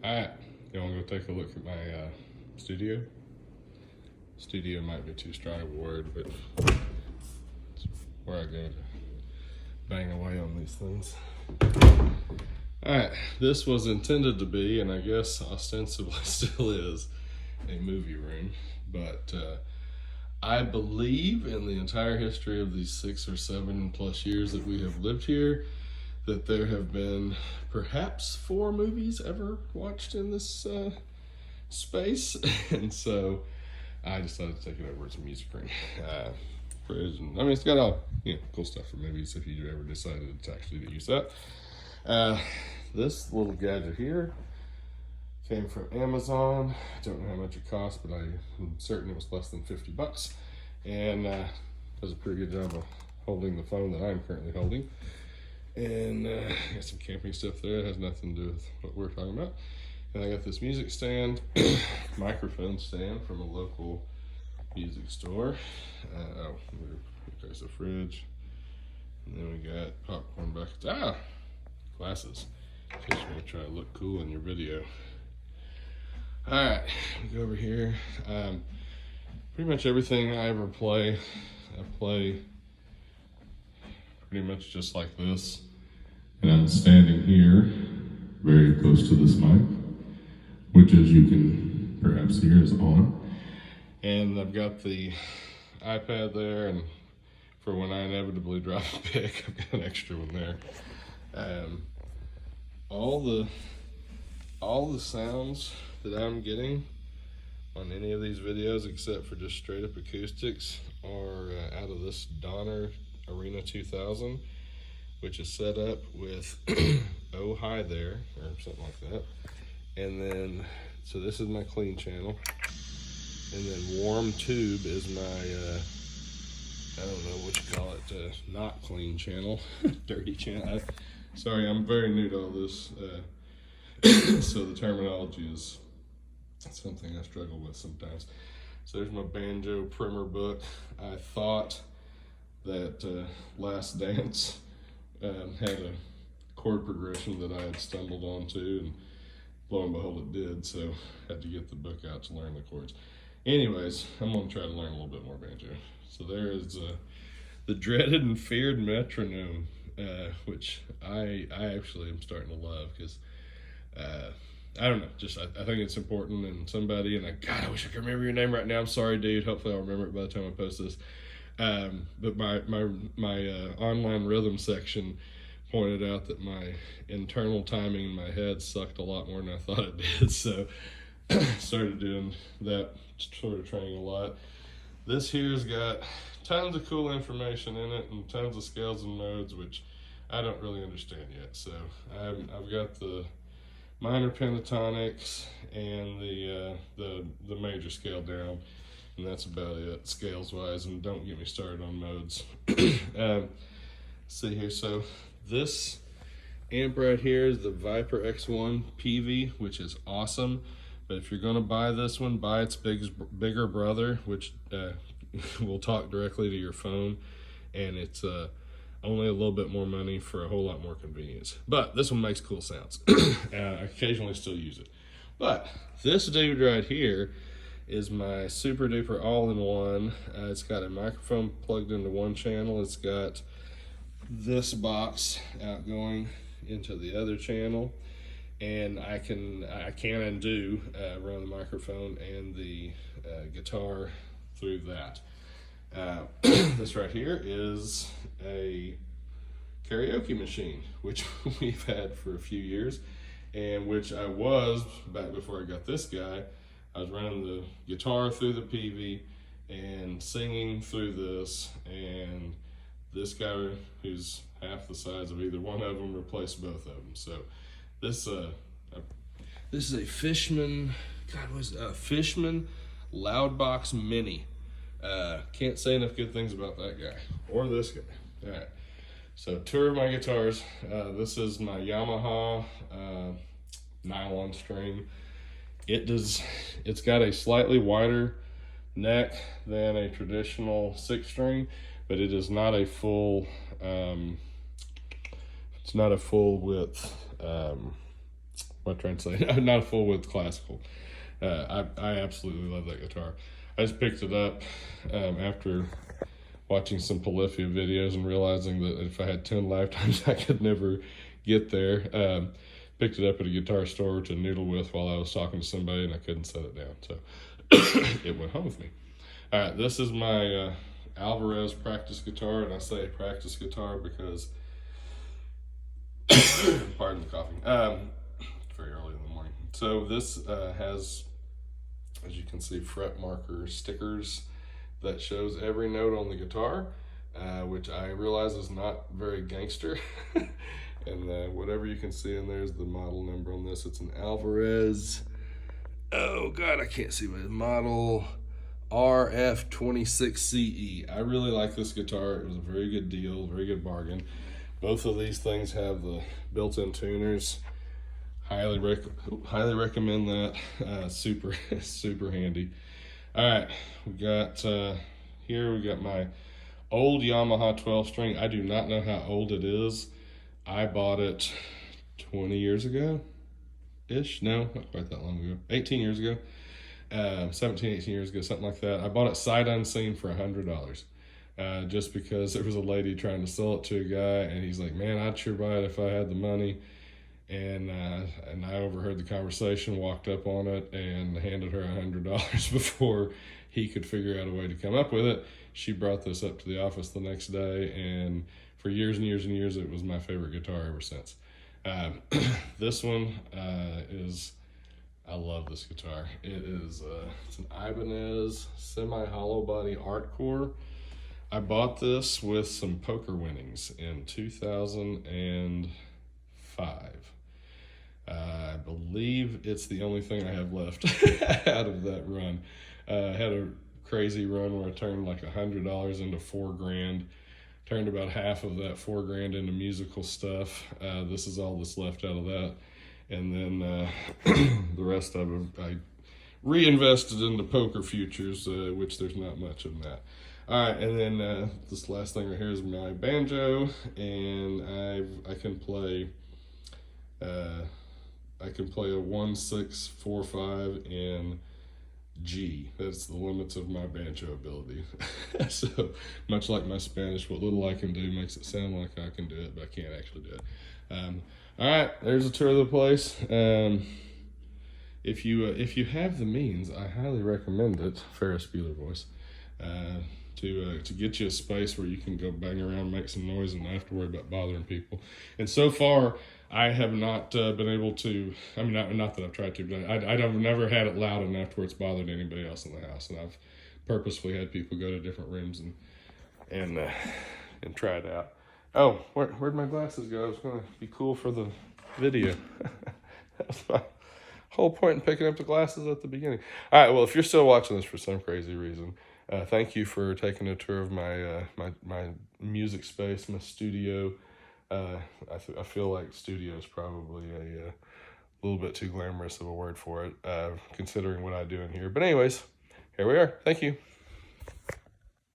Alright, you want to go take a look at my studio? Studio might be too strong of a word, but it's where I go to bang away on these things. Alright, this was intended to be, and I guess ostensibly still is, a movie room, but I believe in the entire history of these 6 or 7 plus years that we have lived here, that there have been perhaps 4 movies ever watched in this space, and so I decided to take it over as a music room. Fridge, and I mean, it's got all cool stuff for movies if you ever decided to actually use that. This little gadget here came from Amazon. I don't know how much it cost, but I'm certain it was less than $50, and does a pretty good job of holding the phone that I'm currently holding. And got some camping stuff there. It has nothing to do with what we're talking about. And I got this music stand, microphone stand from a local music store. There's a fridge. And then we got popcorn buckets. Glasses. In case you want to try to look cool in your video. Alright, we go over here. Pretty much everything I ever play, I play pretty much just like this. And I'm standing here, very close to this mic, which, as you can perhaps hear, is on. And I've got the iPad there, and for when I inevitably drop a pick, I've got an extra one there. All the sounds that I'm getting on any of these videos, except for just straight up acoustics, are out of this Donner Arena 2000, which is set up with Oh Hi There, or something like that. And then, so this is my clean channel. And then Warm Tube is my, I don't know what you call it, not clean channel, dirty channel. Sorry, I'm very new to all this, so the terminology is something I struggle with sometimes. So there's my banjo primer book. I thought that Last Dance had a chord progression that I had stumbled onto, and lo and behold it did, so I had to get the book out to learn the chords. Anyways, I'm going to try to learn a little bit more banjo. So there is the dreaded and feared metronome, which I actually am starting to love, because I don't know, just I think it's important, and somebody, and I wish I could remember your name right now. I'm sorry, dude. Hopefully I'll remember it by the time I post this. But my online rhythm section pointed out that my internal timing in my head sucked a lot more than I thought it did, so started doing that sort of training a lot. This here's got tons of cool information in it and tons of scales and modes, which I don't really understand yet. So I've got the minor pentatonics and the major scale down, and that's about it scales wise, and don't get me started on modes. See here, so this amp right here is the Viper X1 PV, which is awesome, but if you're going to buy this one, buy its bigger brother, which will talk directly to your phone, and it's only a little bit more money for a whole lot more convenience. But this one makes cool sounds. I occasionally still use it. But this dude right here is my super duper all-in-one. It's got a microphone plugged into one channel. It's got this box outgoing into the other channel, and I can and do run the microphone and the guitar through that. This right here is a karaoke machine, which we've had for a few years, and which I was, back before I got this guy, I was running the guitar through the PV and singing through this, and this guy, who's half the size of either one of them, replaced both of them. So this is a Fishman, Fishman Loudbox Mini. Can't say enough good things about that guy, or this guy. All right, so two of my guitars. This is my Yamaha nylon string. It's got a slightly wider neck than a traditional 6-string, but it is not a full it's not a full width what I'm trying to say, not a full width classical. I absolutely love that guitar. I just picked it up after watching some Polyphia videos and realizing that if I had 10 lifetimes, I could never get there. Picked it up at a guitar store to noodle with while I was talking to somebody, and I couldn't set it down, so it went home with me. All right, this is my Alvarez practice guitar, and I say practice guitar because, pardon the coughing, it's very early in the morning. So this has, as you can see, fret marker stickers that shows every note on the guitar, which I realize is not very gangster. And whatever you can see in there is the model number on this. It's an Alvarez, oh God, I can't see my model, RF26CE. I really like this guitar. It was a very good deal, very good bargain. Both of these things have the built-in tuners. Highly recommend that. Super handy. All right, we got here we got my old Yamaha 12-string. I do not know how old it is. I bought it 20 years ago ish. No, not quite that long ago. 18 years ago. 17, 18 years ago, something like that. I bought it sight unseen for $100. Just because there was a lady trying to sell it to a guy, and he's like, man, I'd sure buy it if I had the money. And I overheard the conversation, walked up on it, and handed her $100 before he could figure out a way to come up with it. She brought this up to the office the next day, and for years and years and years, it was my favorite guitar ever since. This one is, I love this guitar. It is, it's an Ibanez semi-hollow body art core. I bought this with some poker winnings in 2005. I believe it's the only thing I have left out of that run. I had a crazy run where I turned like $100 into $4,000. Turned about half of that $4,000 into musical stuff. This is all that's left out of that. And then the rest of it I reinvested into poker futures, which there's not much of that. All right, and then this last thing right here is my banjo, and I can play a 1-6-4-5 in G. That's the limits of my banjo ability. So much like my Spanish, what little I can do makes it sound like I can do it, but I can't actually do it. All right, there's a tour of the place. If you have the means, I highly recommend it. Ferris Bueller voice. To get you a space where you can go bang around, make some noise, and not have to worry about bothering people. And so far, I have not been able to, I mean, not that I've tried to, but I've never had it loud enough to where it's bothered anybody else in the house. And I've purposefully had people go to different rooms and try it out. Oh, where'd my glasses go? I was going to be cool for the video. That was my whole point in picking up the glasses at the beginning. All right, well, if you're still watching this for some crazy reason, thank you for taking a tour of my my music space, my studio. I feel like studio is probably a little bit too glamorous of a word for it, considering what I do in here. But anyways, here we are. Thank you.